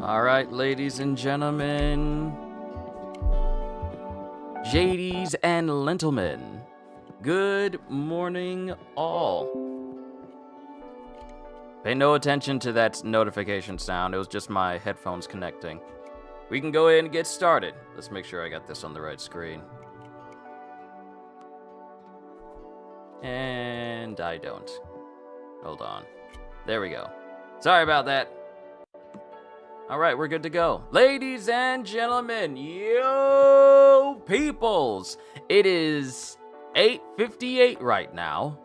All right, ladies and gentlemen, JDs and gentlemen, good morning all. Pay no attention to that notification sound. It was just my headphones connecting. We can go ahead and get started. Let's make sure I got this on the right screen. And I don't. Hold on. There we go. Sorry about that. All right, we're good to go. Ladies and gentlemen, yo peoples. It is 8:58 right now,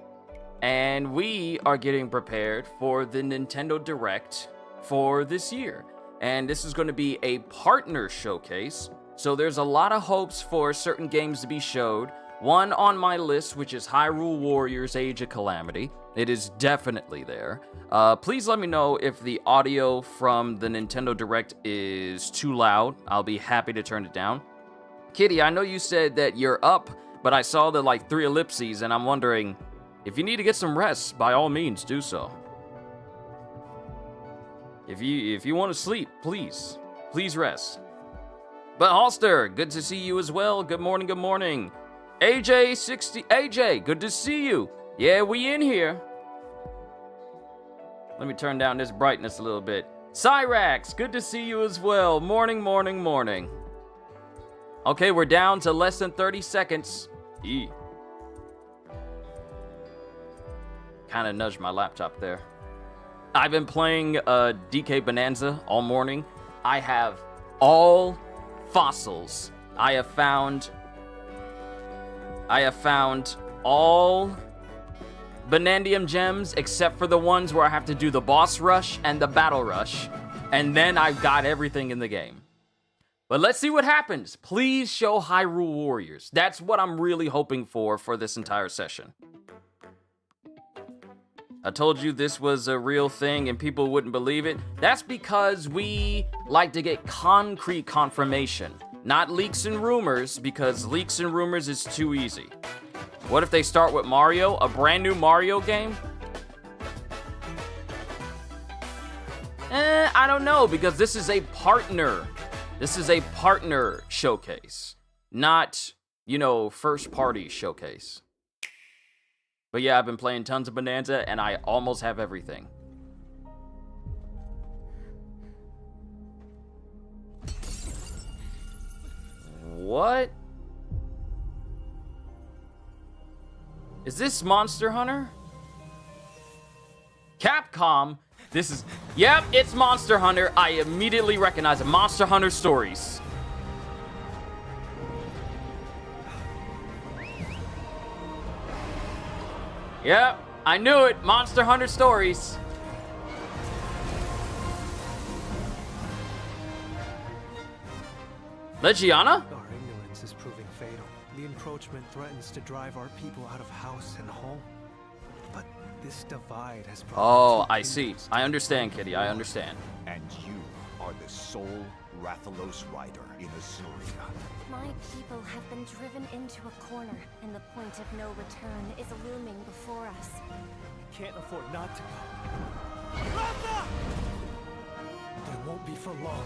and we are getting prepared for the Nintendo Direct for this year. And this is going to be a partner showcase, so there's a lot of hopes for certain games to be showed. One on my list, which is Hyrule Warriors Age of Calamity. It is definitely there. Please let me know if the audio from the Nintendo Direct is too loud. I'll be happy to turn it down. Kitty, I know you said that you're up, but I saw the 3 ellipses, and I'm wondering if you need to get some rest, by all means, do so. If you want to sleep, please rest. But Halster, good to see you as well. Good morning, good morning. AJ, good to see you. Yeah, we in here. Let me turn down this brightness a little bit. Cyrax, good to see you as well. Morning, morning, morning. Okay, we're down to less than 30 seconds. Kind of nudged my laptop there. I've been playing DK Bonanza all morning. I have all fossils. I have found all Bonandium gems except for the ones where I have to do the boss rush and the battle rush. And then I've got everything in the game. But let's see what happens. Please show Hyrule Warriors. That's what I'm really hoping for this entire session. I told you this was a real thing and people wouldn't believe it. That's because we like to get concrete confirmation. Not leaks and rumors, because leaks and rumors is too easy. What if they start with Mario, a brand new Mario game? I don't know, because this is a partner. This is a partner showcase, not, first party showcase. But yeah, I've been playing tons of Bonanza, and I almost have everything. What? Is this Monster Hunter? Capcom? Yep, it's Monster Hunter. I immediately recognize it. Monster Hunter Stories. Yep, I knew it. Monster Hunter Stories. Legiana? Our ignorance is proving fatal. The encroachment threatens to drive our people out of house and home. But this divide has brought... Oh, I see. I understand, Kitty. I understand. And you are the sole Rathalos rider in Azuria. My people have been driven into a corner, and the point of no return is looming before us. We can't afford not to go. Ratha! It won't be for long.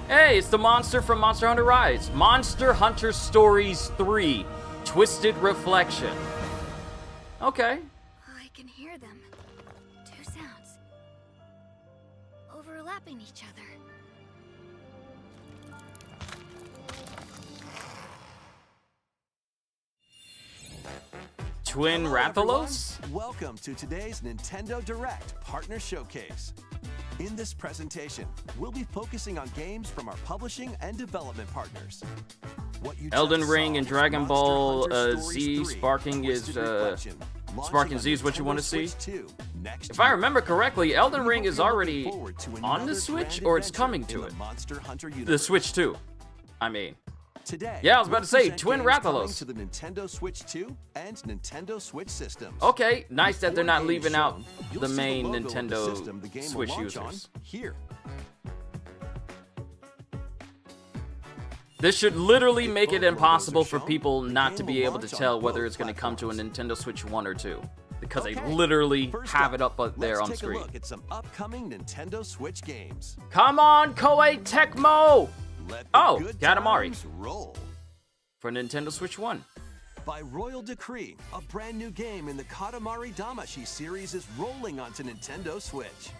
Hey, it's the monster from Monster Hunter Rise. Monster Hunter Stories 3, Twisted Reflection. Okay. I can hear them. 2 sounds. Overlapping each other. Twin Hello, Rathalos? everyone. Welcome to today's Nintendo Direct Partner Showcase. In this presentation, we'll be focusing on games from our publishing and development partners. What you Elden just Ring saw and was Dragon Monster Ball Hunter Stories Z 3, Sparking Twisted is Reflection, Sparking launching Z is on what you want to Nintendo see. Switch 2 next If I year. remember correctly, Elden We Ring hope is you're looking already forward to on another the Switch, grand or it's adventure coming in to the it. Monster Hunter The universe. Switch 2. I mean. Today, Yeah, I was about we'll to say, present Twin games coming Rathalos. to the Nintendo Switch 2 and Nintendo Switch systems. Okay, nice that they're not Before games leaving out shown, you'll the see main logo of the Nintendo system the game will Switch launch on users. here. This should literally make it both logos impossible are for shown, people the not game to will be able to launch on tell whether both it's going to come to a platforms. Nintendo Switch 1 or 2. because Okay, I literally first have up, it up there on let's take screen. a look at some upcoming Nintendo Switch games. Come on, Koei Tecmo! Let the Oh, good Katamari. times roll. For Nintendo Switch 1. By royal decree, a brand new game in the Katamari Damacy series is rolling onto Nintendo Switch.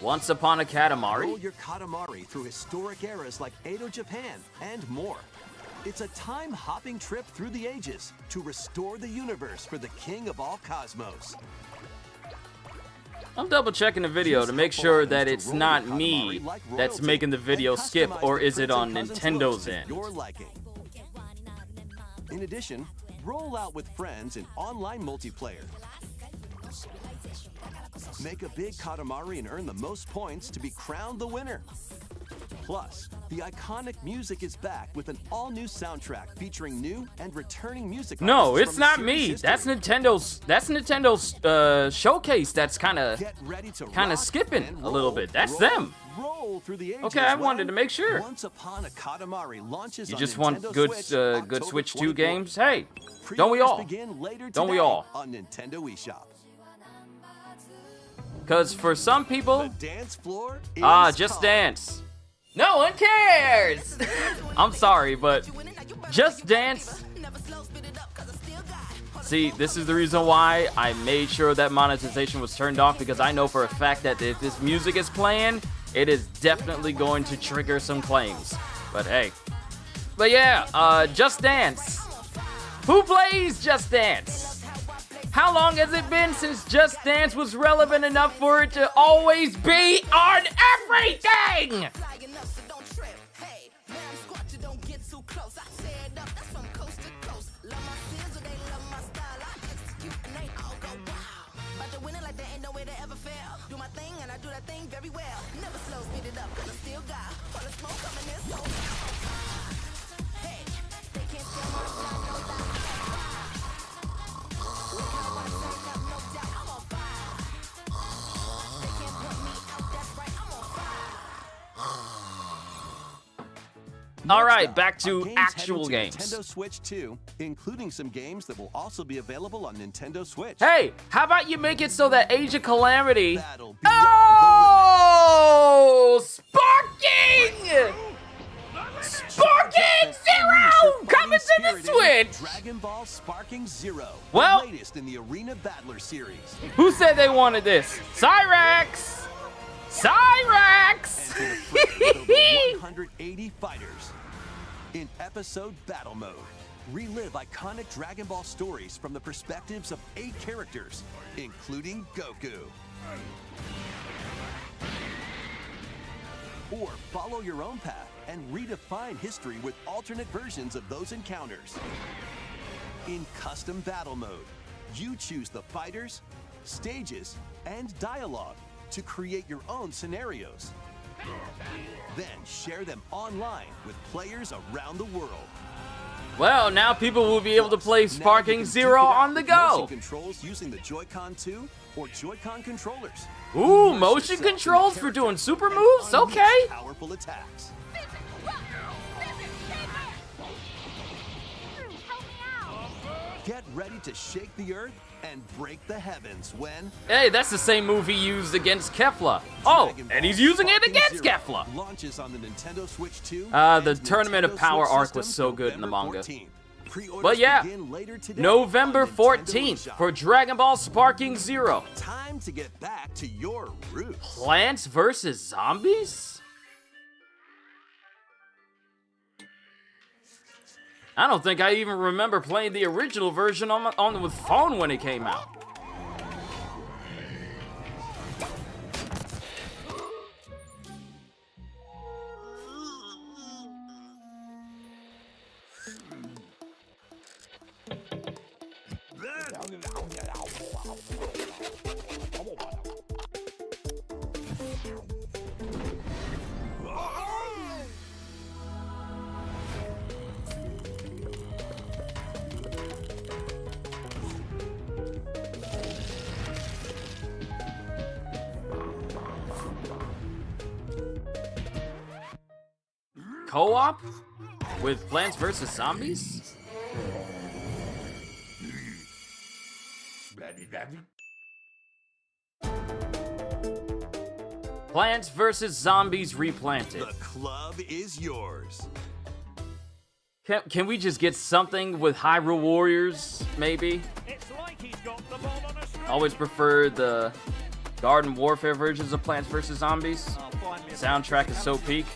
Once Upon a Roll Katamari? your Katamari through historic eras like Edo Japan and more. It's a time-hopping trip through the ages to restore the universe for the king of all cosmos. I'm double checking the video to make sure that it's not me that's making the video skip, or is it on Nintendo's end? Your liking. In addition, roll out with friends in online multiplayer. Make a big Katamari and earn the most points to be crowned the winner. Plus, the iconic music is back with an all-new soundtrack featuring new and returning music. No, artists it's from the not series me. history. That's Nintendo's showcase. That's kind of Get ready to kinda rock skipping and a little roll. bit. That's Roll, them. Roll through the ages. Okay, I wanted to make sure. Once Upon a Katamari launches You on just want Nintendo good Switch, good October Switch 2 24th. games? Hey, don't we Pre-orders all? begin later Don't we today all? on Nintendo eShop. Because for some people, The dance floor is Just calm. Dance. No one cares. I'm sorry, but Just Dance. See, this is the reason why I made sure that monetization was turned off, because I know for a fact that if this music is playing, it is definitely going to trigger some claims. But hey. But yeah, Just Dance. Who plays Just Dance? How long has it been since Just Dance was relevant enough for it to always be on everything? All right, back to Games actual heading games. to Nintendo Switch 2, including some games that will also be available on Nintendo Switch. Hey, how about you make it so that Age of Calamity? Battle beyond Oh, Sparking! Sparking Zero coming to the Switch. Dragon Ball Sparking Zero. Well- the latest in the Arena Battler series. Who said they wanted this? Cyrax! Cyrax! And to the front with over 180 fighters. In episode Battle Mode, relive iconic Dragon Ball stories from the perspectives of 8 characters, including Goku. Or follow your own path and redefine history with alternate versions of those encounters. In custom battle mode, you choose the fighters, stages, and dialogue to create your own scenarios. Then share them online with players around the world. Well, now people will be able to play Now you Sparking can Zero duke it out on the with motion go. controls using the Joy-Con 2 or Joy-Con controllers. Ooh, Immerse motion yourself in controls the for character doing super and moves? unleash Okay. Powerful attacks. Get ready to shake the earth and break the heavens when Hey, that's the same move he used against Kefla. Oh, Dragon and Ball he's using it Sparking against Zero Kefla. launches on the Nintendo Switch 2. The and Tournament of Nintendo Power Switch arc was systems so good in the November manga. 14th. Pre-orders But yeah, begin later today November on Nintendo 14th eShop. for Dragon Ball Sparking Zero. Time to get back to your roots. Plants vs. Zombies? I don't think I even remember playing the original version on the phone when it came out. Co-op? With Plants vs. Zombies? Plants vs. Zombies Replanted. The club is yours. Can we just get something with Hyrule Warriors, maybe? Always prefer the Garden Warfare versions of Plants vs. Zombies. Soundtrack is so peak.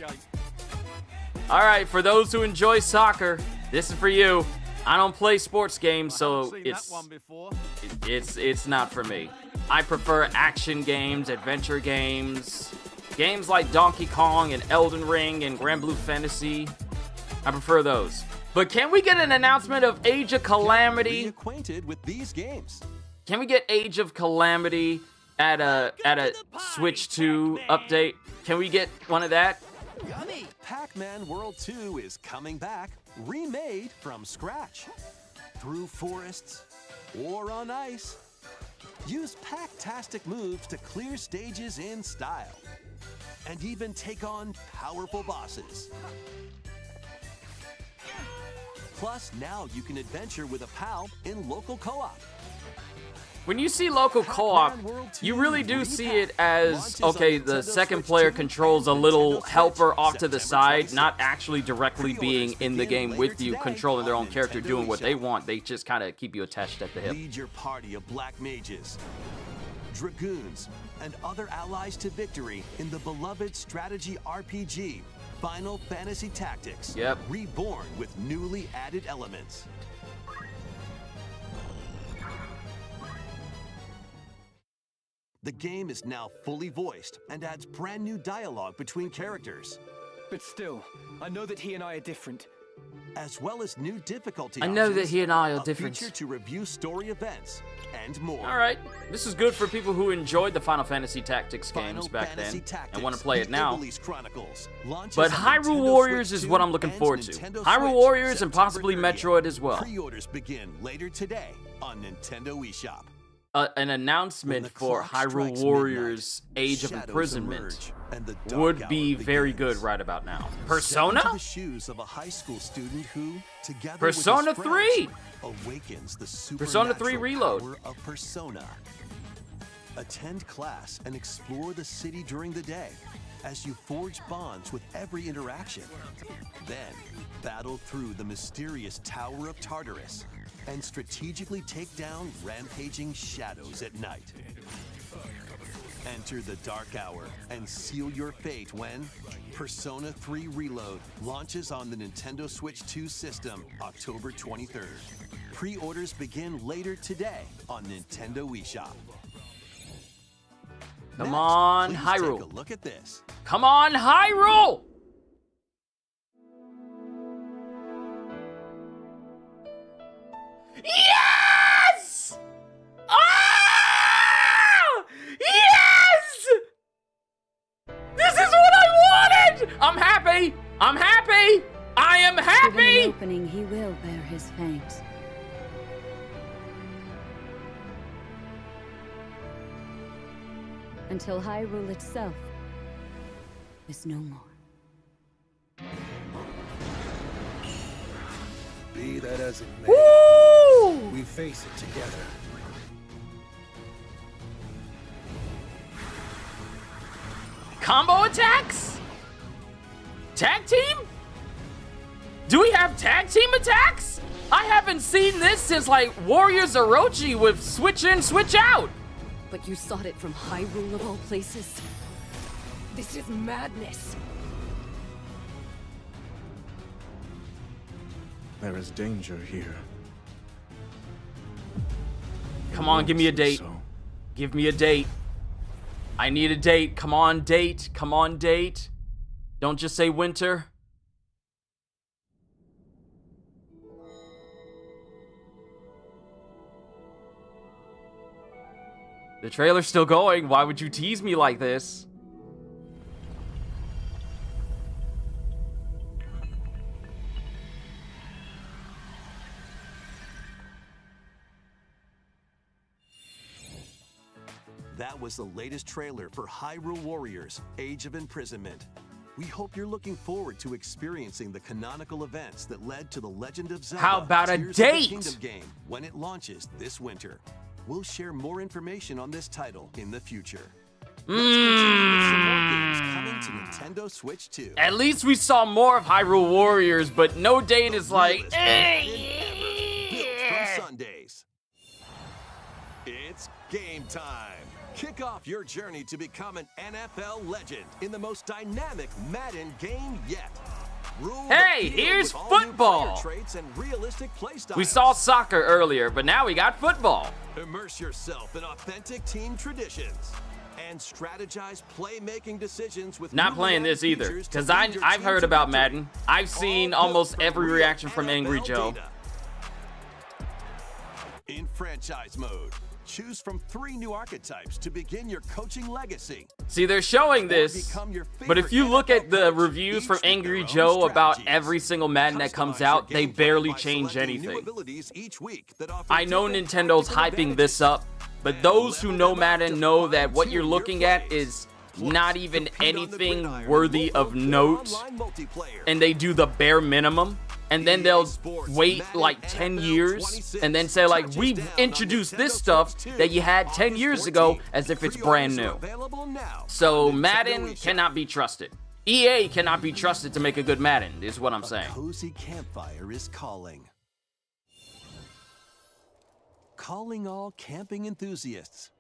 Alright, for those who enjoy soccer, this is for you. I don't play sports games, so it's not for me. I prefer action games, adventure games, games like Donkey Kong and Elden Ring and Grand Blue Fantasy. I prefer those. But can we get an announcement of Age of Calamity? Acquainted with these games. Can we get Age of Calamity at a Switch 2 update? Can we get one of that? Yummy! Pac-Man World 2 is coming back, remade from scratch. Through forests or on ice. Use Pac-tastic moves to clear stages in style. And even take on powerful bosses. Plus, now you can adventure with a pal in local co-op. When you see local co-op, you really do see it as, okay, the second player controls a little helper off to the side, not actually directly being in the game with you, controlling their own character, doing what they want. They just kind of keep you attached at the hip. Lead your party of black mages, dragoons, and other allies to victory in the beloved strategy RPG, Final Fantasy Tactics. Yep. Reborn with newly added elements. The game is now fully voiced and adds brand new dialogue between characters. But still, I know that he and I are different. As well as new difficulty I know that options, he and I are a different. feature to review story events, and more. Alright, this is good for people who enjoyed the Final Fantasy Tactics games back then and want to play it now. But Hyrule Warriors is what I'm looking forward to. Hyrule Warriors and possibly Metroid as well. Pre-orders begin later today on Nintendo eShop. An announcement for Hyrule Warriors Age of Imprisonment would be very good right about now. Persona? The shoes of a high school student who, together Persona with his friends, 3! awakens the Persona 3 supernatural Reload. power of Persona. Attend class and explore the city during the day as you forge bonds with every interaction. Then, battle through the mysterious Tower of Tartarus and strategically take down rampaging shadows at night. Enter the dark hour and seal your fate when Persona 3 Reload launches on the Nintendo Switch 2 system October 23rd. Pre-orders begin later today on Nintendo eShop. Come on, please Hyrule. Take a look at this. Come on, Hyrule! Yes! Ah! Yes! This is what I wanted! I'm happy! I'm happy! I am Given happy! an opening, he will bear his fangs. Until Hyrule itself is no more. Be that as it may, Woo! we face it together. Combo attacks? Tag team? Do we have tag team attacks? I haven't seen this since like Warriors Orochi with switch in, switch out. But you sought it from Hyrule of all places. This is madness. There is danger here. Come on, give me a date. Give me a date. I need a date. Come on, date. Come on, date. Don't just say winter. The trailer's still going. Why would you tease me like this? That was the latest trailer for Hyrule Warriors Age of Imprisonment. We hope you're looking forward to experiencing the canonical events that led to the Legend of Zelda How about a Tears of the date? Kingdom game when it launches this winter. We'll share more information on this title in the future. Let's continue with some more games coming to Nintendo Switch 2. At least we saw more of Hyrule Warriors, but no date is like, Built from Sundays. It's game time. Kick off your journey to become an NFL legend in the most dynamic Madden game yet. Rule the hey, field here's with all new football. player traits and realistic play styles. We saw soccer earlier, but now we got football. Immerse yourself in authentic team traditions and strategize playmaking decisions with Not new playing Madden this either, features to because lead your I've team heard to about victory. Madden. I've seen All almost built every real reaction from Angry NFL Joe. data. In franchise mode, choose from 3 new archetypes to begin your coaching legacy. See, they're showing this, become your but if you favorite look at NFL the coach, reviews each from with their Angry own Joe about strategies. every single Madden that comes Customize your out, they gameplay barely by change selecting new anything. abilities each week that offer I know different Nintendo's tactical hyping this up, but and those who level know them up Madden to know that what fine-tune you're your looking at plays. is Plus, not even compete on the anything gridiron worthy mobile of or note, online multiplayer. and they do the bare minimum, and then EA they'll Sports wait Madden like 10 NFL years 26 and then say like, touches we've down on introduced this Nintendo stuff Switch 2 that you had 10 August years ago 14th. as if it's Pre-orders brand are new. available now So on Nintendo Madden eShop. cannot be trusted. EA cannot be trusted to make a good Madden, is what I'm A saying. cozy campfire is calling. Calling all camping enthusiasts.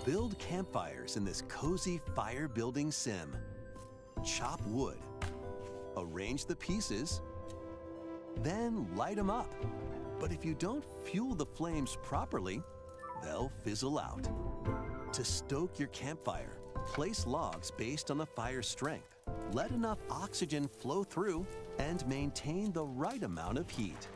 Build campfires in this cozy fire building sim. Chop wood. Arrange the pieces. Then light them up. But if you don't fuel the flames properly, they'll fizzle out. To stoke your campfire, place logs based on the fire's strength. Let enough oxygen flow through and maintain the right amount of heat.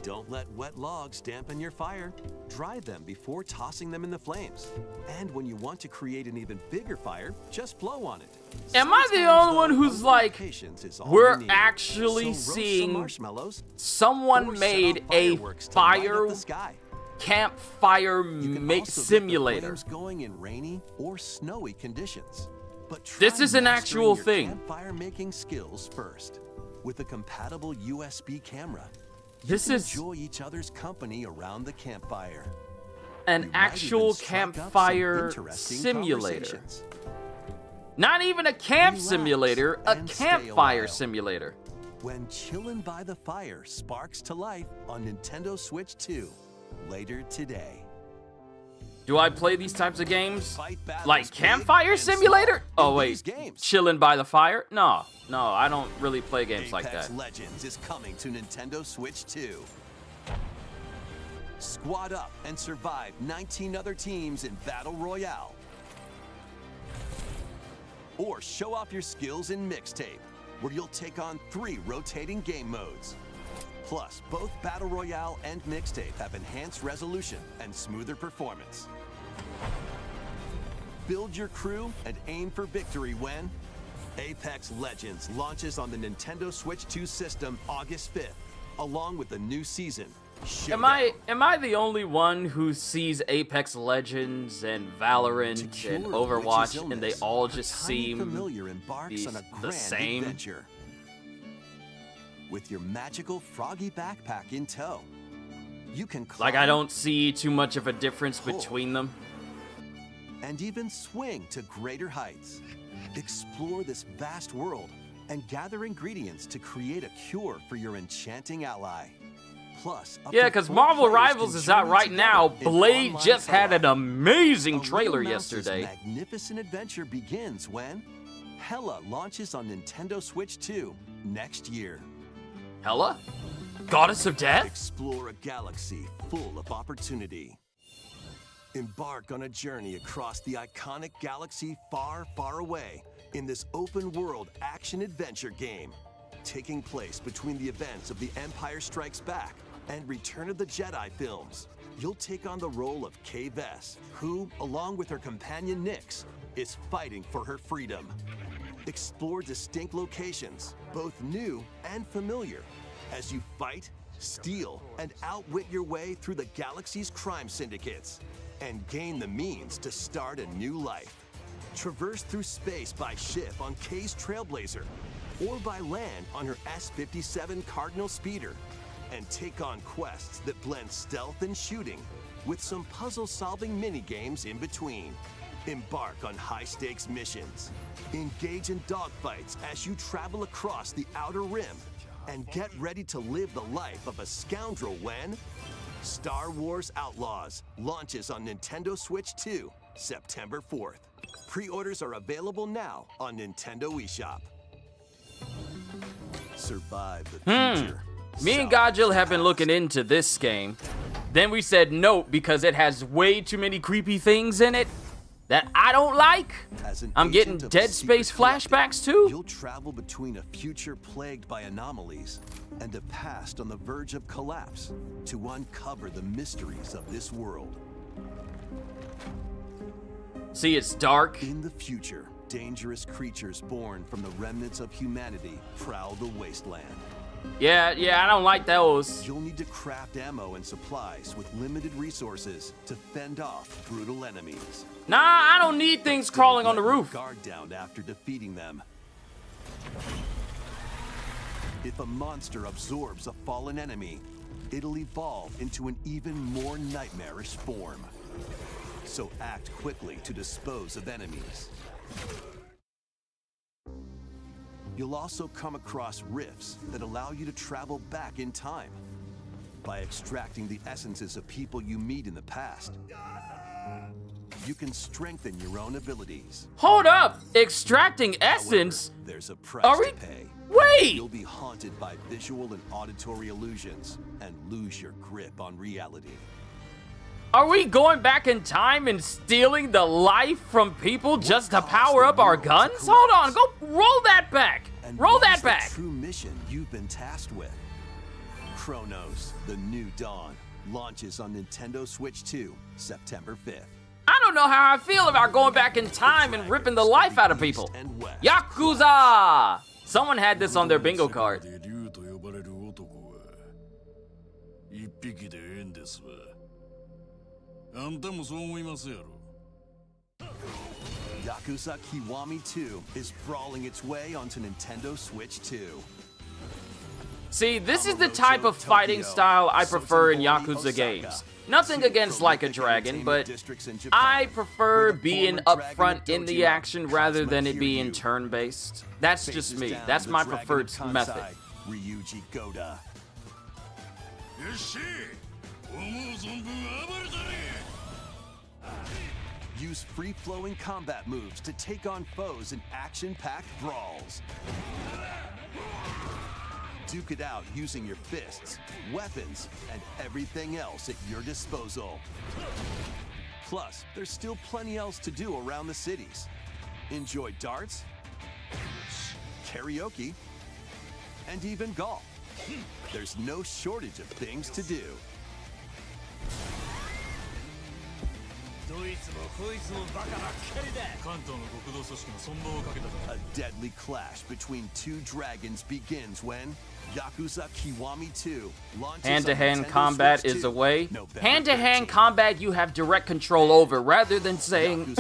Don't let wet logs dampen your fire. Dry them before tossing them in the flames. And when you want to create an even bigger fire, just blow on it. Am I the Sometimes, only one though, who's a like, little patience is all we're you need. actually So roast some seeing marshmallows someone or set made off a fireworks to light up fire the sky. campfire You can make also get the simulator? flames going in rainy or snowy conditions. But This try is an mastering actual your thing. Campfire making skills first. With a compatible USB camera, This you can is enjoy each other's company around the campfire. an You might actual even strike up some campfire interesting simulator. conversations. Not even a camp Relax simulator, a and stay a campfire while. simulator. When Chillin' by the Fire sparks to life on Nintendo Switch 2 later today. Do I play these types of games? Fight battles Like big campfire and simulator? small Oh in wait, these games. chilling by the fire? No, I don't really play games like Apex that. Legends is coming to Nintendo Switch 2. Squad up and survive 19 other teams in Battle Royale. Or show off your skills in Mixtape, where you'll take on 3 rotating game modes. Plus, both Battle Royale and Mixtape have enhanced resolution and smoother performance. Build your crew and aim for victory when Apex Legends launches on the Nintendo Switch 2 system August 5th, along with the new season, Showdown. Am I the only one who sees Apex Legends and Valorant To and cure a witch's Overwatch and they illness, all a just tiny seem familiar embarks on a the grand same? adventure. With your magical froggy backpack in tow, you can climb, like I don't see too much of a difference Pull. between them. and even swing to greater heights. Explore this vast world and gather ingredients to create a cure for your enchanting ally. Plus, up Yeah, to because 4 Marvel players Rivals can is out journey right together now. in Blade online just had an co-op. amazing A trailer Little Mouse's yesterday. magnificent adventure begins when Hella launches on Nintendo Switch 2 next year. Hella? Goddess of Death? Explore a galaxy full of opportunity. Embark on a journey across the iconic galaxy far, far away in this open-world action-adventure game, taking place between the events of The Empire Strikes Back and Return of the Jedi films. You'll take on the role of Kay Vess, who, along with her companion Nyx, is fighting for her freedom. Explore distinct locations, both new and familiar, as you fight, steal, and outwit your way through the galaxy's crime syndicates, and gain the means to start a new life. Traverse through space by ship on Kay's Trailblazer, or by land on her S-57 Cardinal Speeder, and take on quests that blend stealth and shooting, with some puzzle-solving mini-games in between. Embark on high-stakes missions. Engage in dogfights as you travel across the Outer Rim. And get ready to live the life of a scoundrel when Star Wars Outlaws launches on Nintendo Switch 2, September 4th. Pre-orders are available now on Nintendo eShop. Survive the future. Me and Godjill have been looking into this game. Then we said no because it has way too many creepy things in it that I don't like. I'm getting Dead Space flashbacks too. You'll travel between a future plagued by anomalies and a past on the verge of collapse to uncover the mysteries of this world. See, it's dark. In the future, dangerous creatures born from the remnants of humanity prowl the wasteland. Yeah, I don't like those. You'll need to craft ammo and supplies with limited resources to fend off brutal enemies. Nah, I don't need things crawling on the roof. Guard down after defeating them. If a monster absorbs a fallen enemy, it'll evolve into an even more nightmarish form. So act quickly to dispose of enemies. You'll also come across rifts that allow you to travel back in time by extracting the essences of people you meet in the past. You can strengthen your own abilities. Hold up! Extracting essence? However, there's a price Are we? to pay. Wait! You'll be haunted by visual and auditory illusions and lose your grip on reality. Are we going back in time and stealing the life from people just to power up our guns? Hold on, go roll that back. And Roll what's that the back. true mission you've been tasked with? Chronos: The New Dawn launches on Nintendo Switch 2, September 5th. I don't know how I feel about going back in time and ripping the life out of people. Yakuza! Someone had this on their bingo card. Yakuza Kiwami 2 is brawling its way onto Nintendo Switch 2. See, this is the type of fighting style I prefer in Yakuza games. Nothing against Like a Dragon, but I prefer being upfront in the action rather than it being turn-based. That's just me. That's my preferred method. Ryuji Goda. Use free-flowing combat moves to take on foes in action-packed brawls. Duke it out using your fists, weapons, and everything else at your disposal. Plus, there's still plenty else to do around the cities. Enjoy darts, karaoke, and even golf. There's no shortage of things to do. A deadly clash between two dragons begins when Yakuza Kiwami 2 launches. Hand-to-hand combat is a way. Hand-to-hand combat you have direct control over rather than saying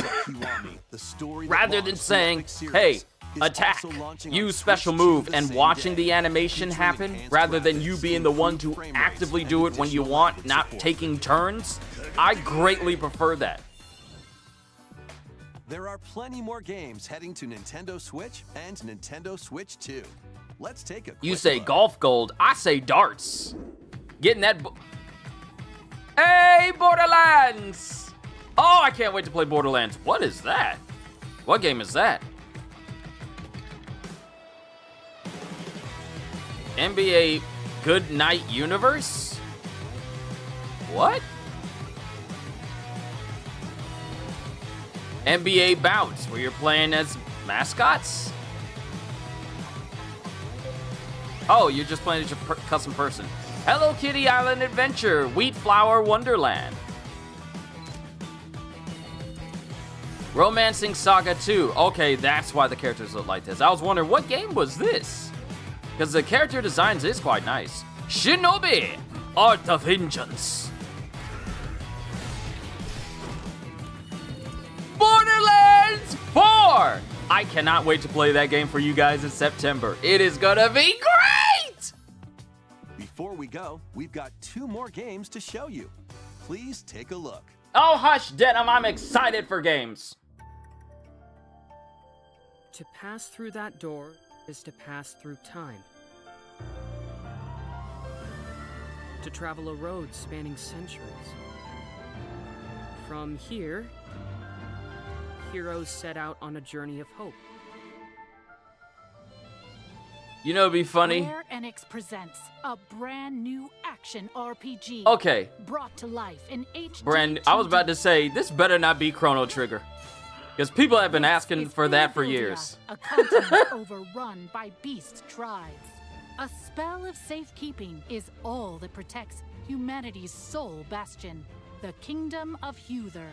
hey, attack, use special move, and watching the animation happen rather than you being the one to actively do it when you want, not taking turns. I greatly prefer that. There are plenty more games heading to Nintendo Switch and Nintendo Switch 2. Let's take a quick You say look. golf gold, I say darts. Getting that. Hey, Borderlands! Oh, I can't wait to play Borderlands. What is that? What game is that? NBA Good Night Universe? What? NBA Bouts, where you're playing as mascots? Oh, you're just playing as your custom person. Hello Kitty Island Adventure, Wheat Flower Wonderland. Romancing Saga 2. Okay, that's why the characters look like this. I was wondering, what game was this? Because the character designs is quite nice. Shinobi, Art of Vengeance. Borderlands 4! I cannot wait to play that game for you guys in September. It is gonna be great! Before we go, we've got 2 more games to show you. Please take a look. Oh, hush, Denim, I'm excited for games. To pass through that door is to pass through time. To travel a road spanning centuries. From here, heroes set out on a journey of hope. You know, it'd be funny. Square Enix presents a brand new action RPG. Okay. Brought to life in HD. I was about to say, this better not be Chrono Trigger. Because people have been asking for that for years. A continent overrun by beast tribes. A spell of safekeeping is all that protects humanity's sole bastion, the Kingdom of Huther.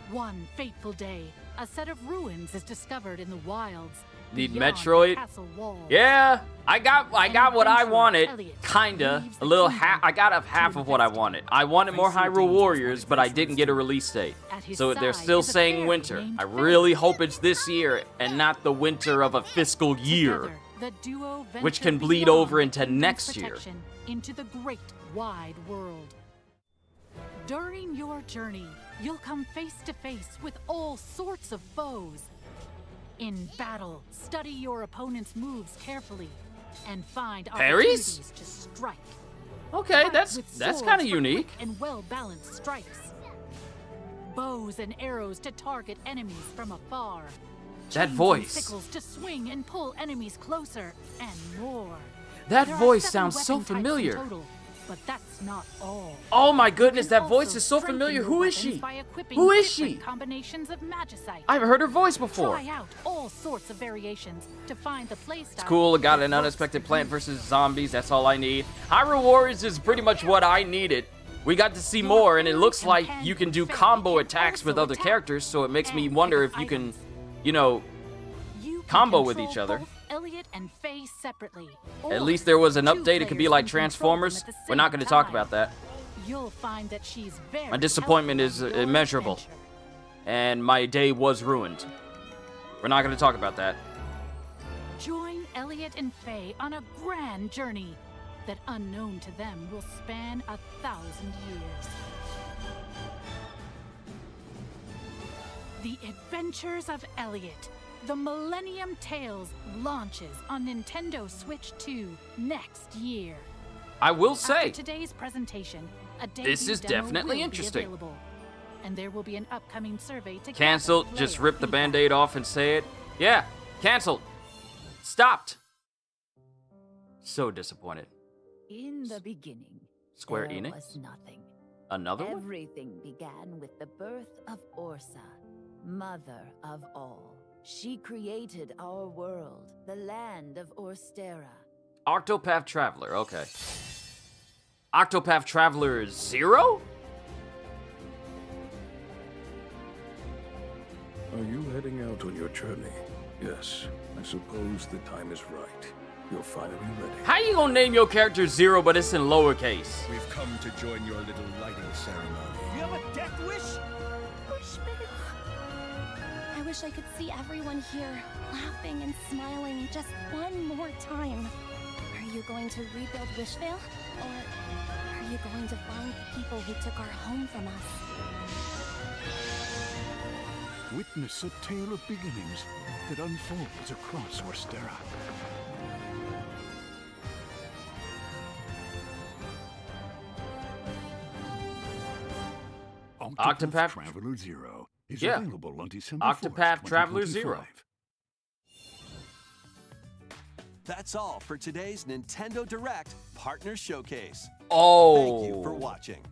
One fateful day, a set of ruins is discovered in the wilds. Need beyond Metroid? the castle walls. Yeah, I got what I wanted. Elliot Kinda. leaves A the little kingdom I got half to of what I investigate. wanted. I wanted more Facing Hyrule dangers Warriors, like but I this didn't get a release date. At his So they're side still is a saying fairy winter. named I Faye. really hope it's this year and not the winter of a fiscal year. Together, the duo which venture can bleed beyond over the into kingdom's next year. protection Into the great wide world. During your journey, you'll come face to face with all sorts of foes. In battle, study your opponent's moves carefully and find Parries? opportunities to strike. Okay, Fight that's with kind swords of for unique. quick and well-balanced strikes. Bows and arrows to target enemies from afar. That Chains and voice. sickles to swing and pull enemies closer, and more. That There are voice 7 sounds so weapon types in familiar. total, but that's not all. Oh my goodness, You that can voice also is so strengthen familiar. your Who is weapons she? by equipping Who is different she? Combinations of magicite. I've heard her voice before. Try out all sorts of variations to find the playstyle. It's cool. It got that an works unexpected for Plant you. versus Zombies. That's all I need. Hyrule Warriors is pretty much what I needed. We got to see more, and it looks like you can do combo attacks with other characters, so it makes me wonder if you can, you know, You can combo with control each other. both Elliot and Faye separately. At or least there was an two update. It could be players like can control them Transformers. at the We're not same going to talk time. about that. You'll find that she's very My disappointment helpful is on your immeasurable. adventure. And my day was ruined. We're not going to talk about that. Join Elliot and Faye on a grand journey that, unknown to them, will span 1,000 years. The Adventures of Elliot, the Millennium Tales, launches on Nintendo Switch 2 next year. I will After say, today's presentation, a this debut is demo definitely will be interesting. available, and there will be an upcoming survey to cancel. gather Just player rip the feedback. band-aid off and say it. Yeah, canceled. Stopped. So disappointed. In the beginning, Square there Enix? was nothing. Another one? Everything began with the birth of Orsa, mother of all. She created our world, the land of Orstera. Octopath Traveler, okay. Octopath Traveler 0? Are you heading out on your journey? Yes, I suppose the time is right. You're finally ready. How you gonna name your character 0 but it's in lowercase? We've come to join your little lighting ceremony. You have a death wish? I wish I could see everyone here laughing and smiling just one more time. Are you going to rebuild Wishvale? Or are you going to find the people who took our home from us? Witness a tale of beginnings that unfolds across Orstera. Octopath Traveler 0 is Yeah. available on December Octopath 4th, Traveler 0. 2025. That's all for today's Nintendo Direct Partner Showcase. Oh. Thank you for watching.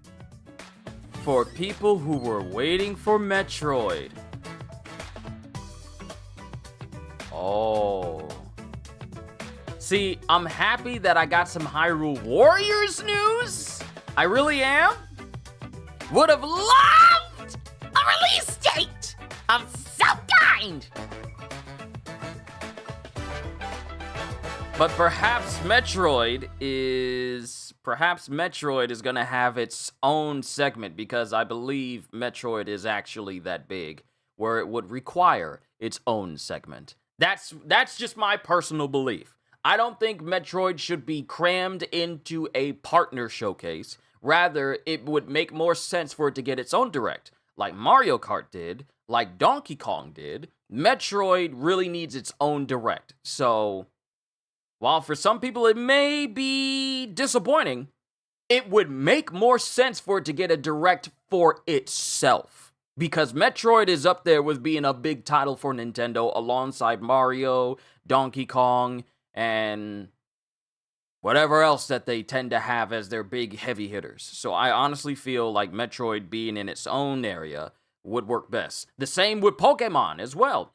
For people who were waiting for Metroid. Oh. See, I'm happy that I got some Hyrule Warriors news. I really am. Would have loved a release date of some kind. But perhaps Metroid is gonna have its own segment, because I believe Metroid is actually that big where it would require its own segment. That's just my personal belief. I don't think Metroid should be crammed into a partner showcase Rather, it would make more sense for it to get its own direct, like Mario Kart did, like Donkey Kong did. Metroid really needs its own direct. So, while for some people it may be disappointing, it would make more sense for it to get a direct for itself. Because Metroid is up there with being a big title for Nintendo alongside Mario, Donkey Kong, and whatever else that they tend to have as their big heavy hitters. So I honestly feel like Metroid being in its own area would work best. The same with Pokemon as well.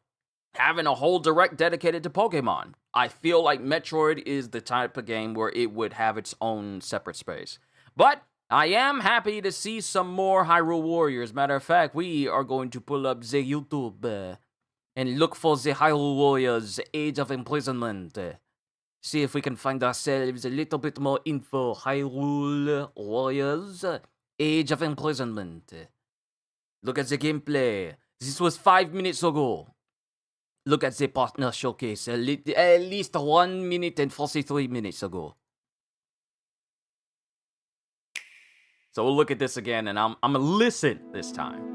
Having a whole direct dedicated to Pokemon. I feel like Metroid is the type of game where it would have its own separate space. But I am happy to see some more Hyrule Warriors. Matter of fact, we are going to pull up the YouTube and look for the Hyrule Warriors Age of Imprisonment. See if we can find ourselves a little bit more info. Hyrule Warriors Age of Imprisonment. Look at the gameplay. This was 5 minutes ago. Look at the partner showcase. At least 1 minute and 43 minutes ago. So we'll look at this again, and I'm gonna listen this time.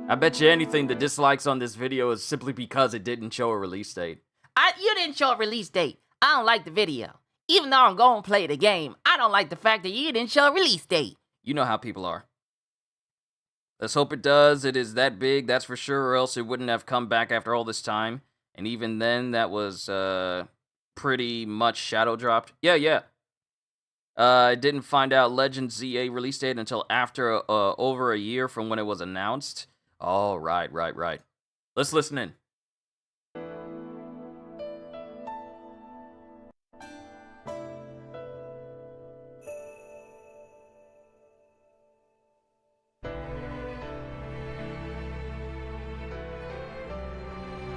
I bet you anything the dislikes on this video is simply because it didn't show a release date. You didn't show a release date. I don't like the video. Even though I'm going to play the game, I don't like the fact that you didn't show a release date. You know how people are. Let's hope it does. It is that big, that's for sure, or else it wouldn't have come back after all this time. And even then, that was pretty much shadow dropped. Yeah. I didn't find out Legend ZA release date until after over a year from when it was announced. Oh, right. Let's listen in.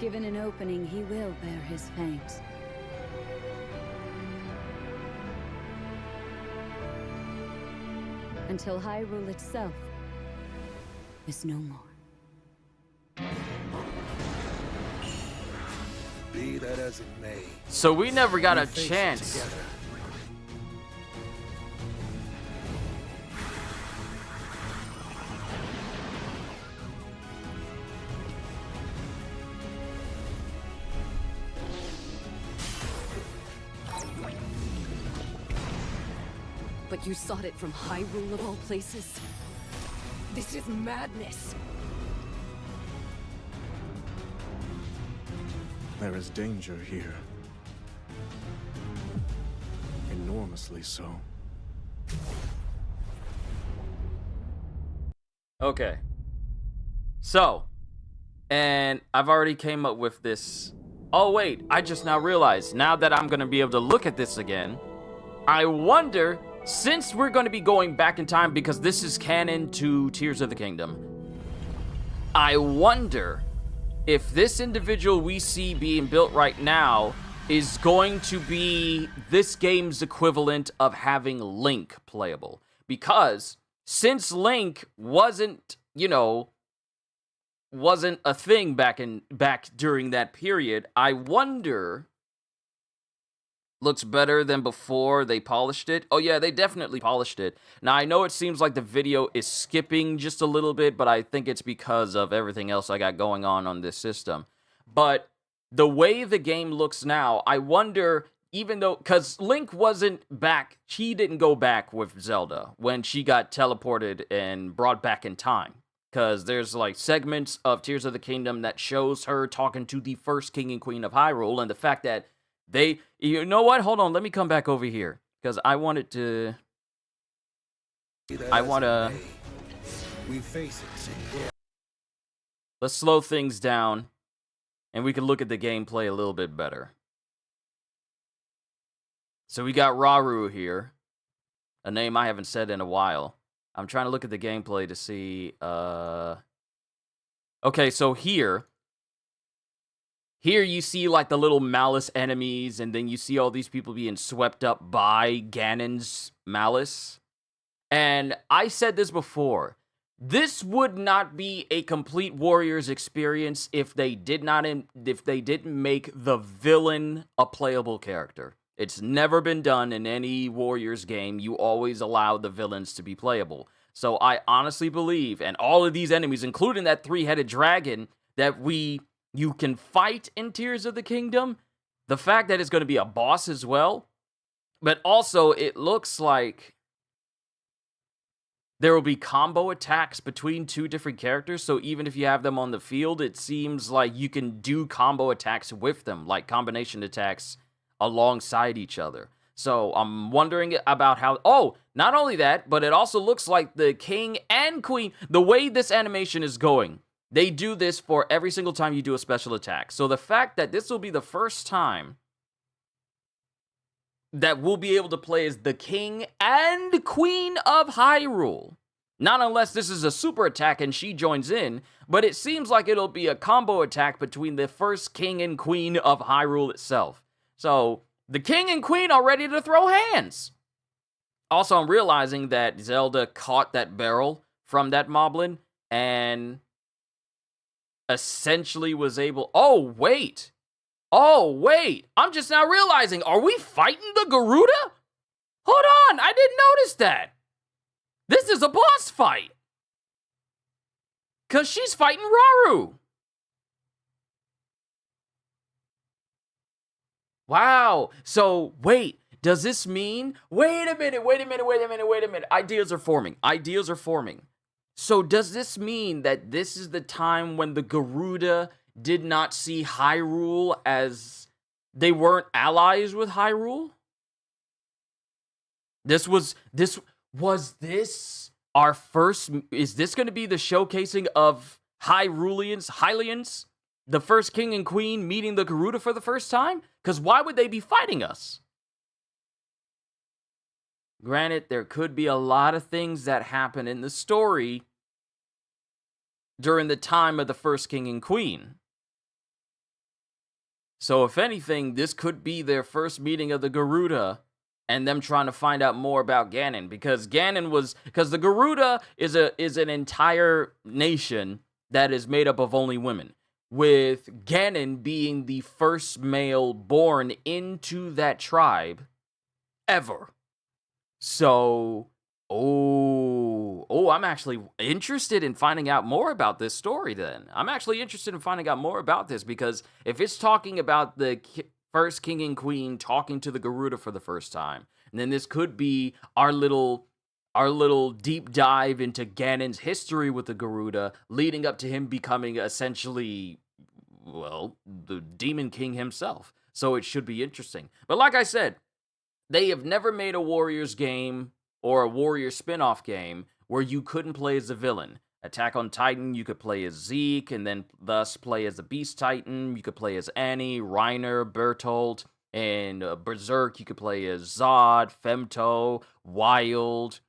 Given an opening, he will bear his fangs. Until Hyrule itself is no more. Be that as it may. So we never got a chance. But you sought it from Hyrule of all places? This is madness! There is danger here. Enormously so. Okay. So, and I've already came up with this. Oh wait, I just now realized, now that I'm gonna be able to look at this again, I wonder, since we're going to be going back in time because this is canon to Tears of the Kingdom, I wonder if this individual we see being built right now is going to be this game's equivalent of having Link playable. Because since Link wasn't, wasn't a thing back during that period, I wonder. Looks better than before they polished it. Oh yeah, they definitely polished it. Now I know it seems like the video is skipping just a little bit, but I think it's because of everything else I got going on this system. But the way the game looks now, I wonder, even though, because Link wasn't back, she didn't go back with Zelda when she got teleported and brought back in time. Because there's like segments of Tears of the Kingdom that shows her talking to the first king and queen of Hyrule, and the fact that you know what? Hold on, let me come back over here. Because I wanted to... We face it. Let's slow things down, and we can look at the gameplay a little bit better. So we got Rauru here, a name I haven't said in a while. I'm trying to look at the gameplay to see... Okay, so here you see like the little malice enemies, and then you see all these people being swept up by Ganon's malice. And I said this before, this would not be a complete Warriors experience if they didn't make the villain a playable character. It's never been done in any Warriors game. You always allow the villains to be playable. So I honestly believe, and all of these enemies, including that three-headed dragon that you can fight in Tears of the Kingdom, the fact that it's going to be a boss as well, but also it looks like there will be combo attacks between two different characters, so even if you have them on the field, it seems like you can do combo attacks with them, like combination attacks alongside each other. So I'm wondering about how... Oh, not only that, but it also looks like the king and queen, the way this animation is going, they do this for every single time you do a special attack. So the fact that this will be the first time that we'll be able to play as the king and queen of Hyrule. Not unless this is a super attack and she joins in, but it seems like it'll be a combo attack between the first king and queen of Hyrule itself. So, the king and queen are ready to throw hands. Also, I'm realizing that Zelda caught that barrel from that moblin and essentially was able... Oh, wait! I'm just now realizing, are we fighting the Garuda? Hold on, I didn't notice that. This is a boss fight. Because she's fighting Rauru. Wow. So, wait, does this mean... Wait a minute. Ideas are forming. So, does this mean that this is the time when the Garuda did not see Hyrule as they weren't allies with Hyrule? Was this our first... Is this going to be the showcasing of Hylians, the first king and queen meeting the Garuda for the first time? Because why would they be fighting us? Granted, there could be a lot of things that happen in the story during the time of the first king and queen. So if anything, this could be their first meeting of the Garuda and them trying to find out more about Ganon, because the Garuda is an entire nation that is made up of only women, with Ganon being the first male born into that tribe ever. So, I'm actually interested in finding out more about this story then. I'm actually interested in finding out more about this, because if it's talking about the first king and queen talking to the Garuda for the first time, and then this could be our little deep dive into Ganon's history with the Garuda, leading up to him becoming essentially, well, the Demon King himself. So it should be interesting. But like I said, they have never made a Warriors game or a Warrior spin-off game where you couldn't play as a villain. Attack on Titan, you could play as Zeke, and then thus play as the Beast Titan. You could play as Annie, Reiner, Bertolt, and Berserk, you could play as Zod, Femto, Wild.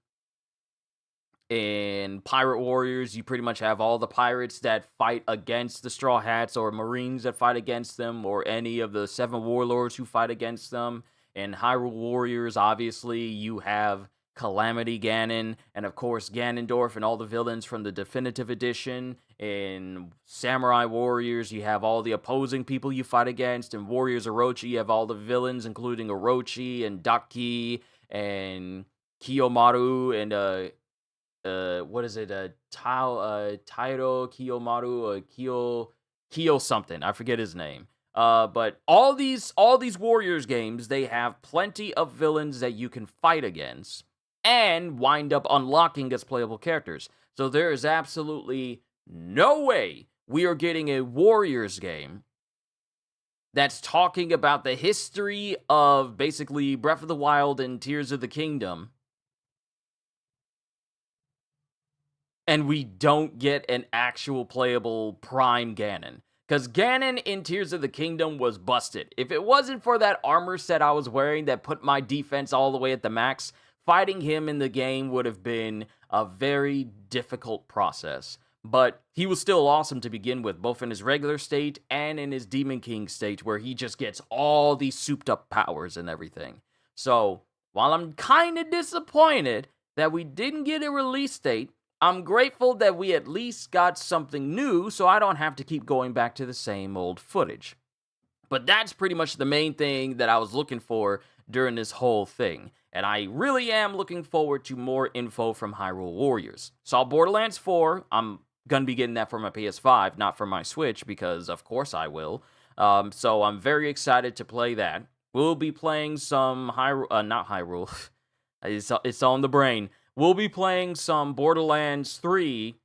In Pirate Warriors, you pretty much have all the pirates that fight against the Straw Hats, or Marines that fight against them, or any of the 7 warlords who fight against them. In Hyrule Warriors, obviously, you have Calamity Ganon, and of course Ganondorf and all the villains from the Definitive Edition. In Samurai Warriors, you have all the opposing people you fight against. In Warriors Orochi, you have all the villains, including Orochi and Daki and Kiyomaru and Tairo Kiyomaru, Kiyo something. I forget his name. But all these Warriors games, they have plenty of villains that you can fight against and wind up unlocking as playable characters. So there is absolutely no way we are getting a Warriors game that's talking about the history of basically Breath of the Wild and Tears of the Kingdom, and we don't get an actual playable Prime Ganon. Because Ganon in Tears of the Kingdom was busted. If it wasn't for that armor set I was wearing that put my defense all the way at the max, fighting him in the game would have been a very difficult process. But he was still awesome to begin with, both in his regular state and in his Demon King state, where he just gets all these souped up powers and everything. So, while I'm kind of disappointed that we didn't get a release date, I'm grateful that we at least got something new, so I don't have to keep going back to the same old footage. But that's pretty much the main thing that I was looking for during this whole thing. And I really am looking forward to more info from Hyrule Warriors. Saw Borderlands 4. I'm gonna be getting that for my PS5, not for my Switch, because of course I will. So I'm very excited to play that. We'll be playing some not Hyrule. It's on the brain. We'll be playing some Borderlands 3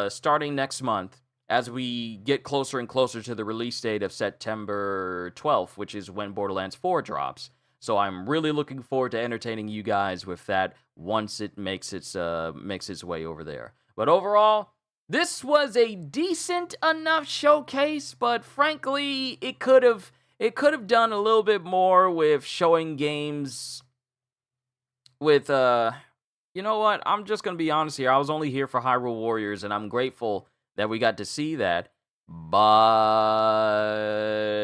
starting next month as we get closer and closer to the release date of September 12th, which is when Borderlands 4 drops. So I'm really looking forward to entertaining you guys with that once it makes its way over there. But overall, this was a decent enough showcase, but frankly, it could have done a little bit more with showing games with you know what? I'm just going to be honest here. I was only here for Hyrule Warriors, and I'm grateful that we got to see that, but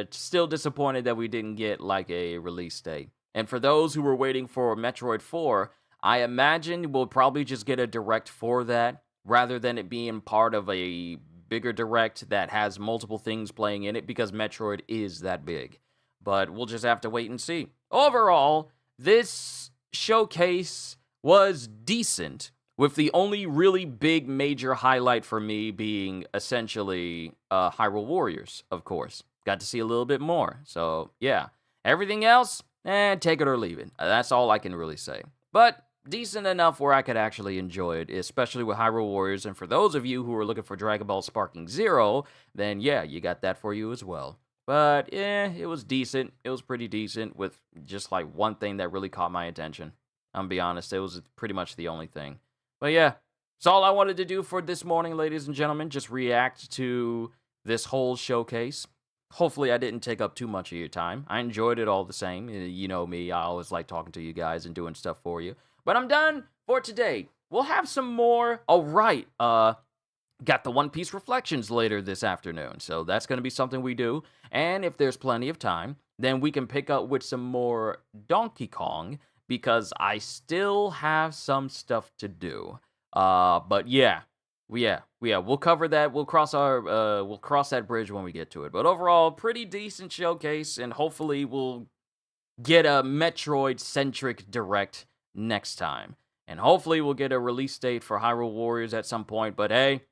still disappointed that we didn't get like a release date. And for those who were waiting for Metroid 4, I imagine we'll probably just get a direct for that rather than it being part of a bigger direct that has multiple things playing in it, because Metroid is that big. But we'll just have to wait and see. Overall, this showcase was decent, with the only really big major highlight for me being essentially Hyrule Warriors, of course. Got to see a little bit more, so yeah. Everything else, take it or leave it. That's all I can really say. But decent enough where I could actually enjoy it, especially with Hyrule Warriors. And for those of you who are looking for Dragon Ball Sparking Zero, then yeah, you got that for you as well. But it was decent. It was pretty decent, with just like one thing that really caught my attention. I'm gonna be honest, it was pretty much the only thing. But yeah, that's all I wanted to do for this morning, ladies and gentlemen. Just react to this whole showcase. Hopefully I didn't take up too much of your time. I enjoyed it all the same. You know me, I always like talking to you guys and doing stuff for you. But I'm done for today. We'll have some more. Oh, right. Got the One Piece Reflections later this afternoon. So that's going to be something we do. And if there's plenty of time, then we can pick up with some more Donkey Kong, because I still have some stuff to do. But yeah, we'll cover that. We'll cross that bridge when we get to it. But overall, pretty decent showcase, and hopefully we'll get a Metroid-centric direct next time. And hopefully we'll get a release date for Hyrule Warriors at some point. But hey,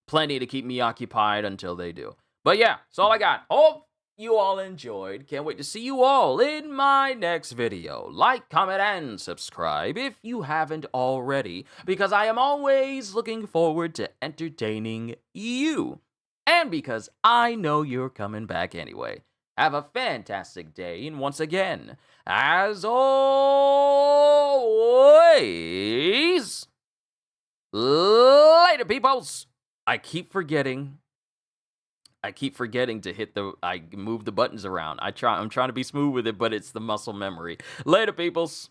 plenty to keep me occupied until they do. But yeah, that's all I got. Hope you all enjoyed. Can't wait to see you all in my next video. Like, comment, and subscribe if you haven't already, because I am always looking forward to entertaining you. And because I know you're coming back anyway. Have a fantastic day, and once again, as always, later, peoples. I keep forgetting to move the buttons around. I'm trying to be smooth with it, but it's the muscle memory. Later, peoples.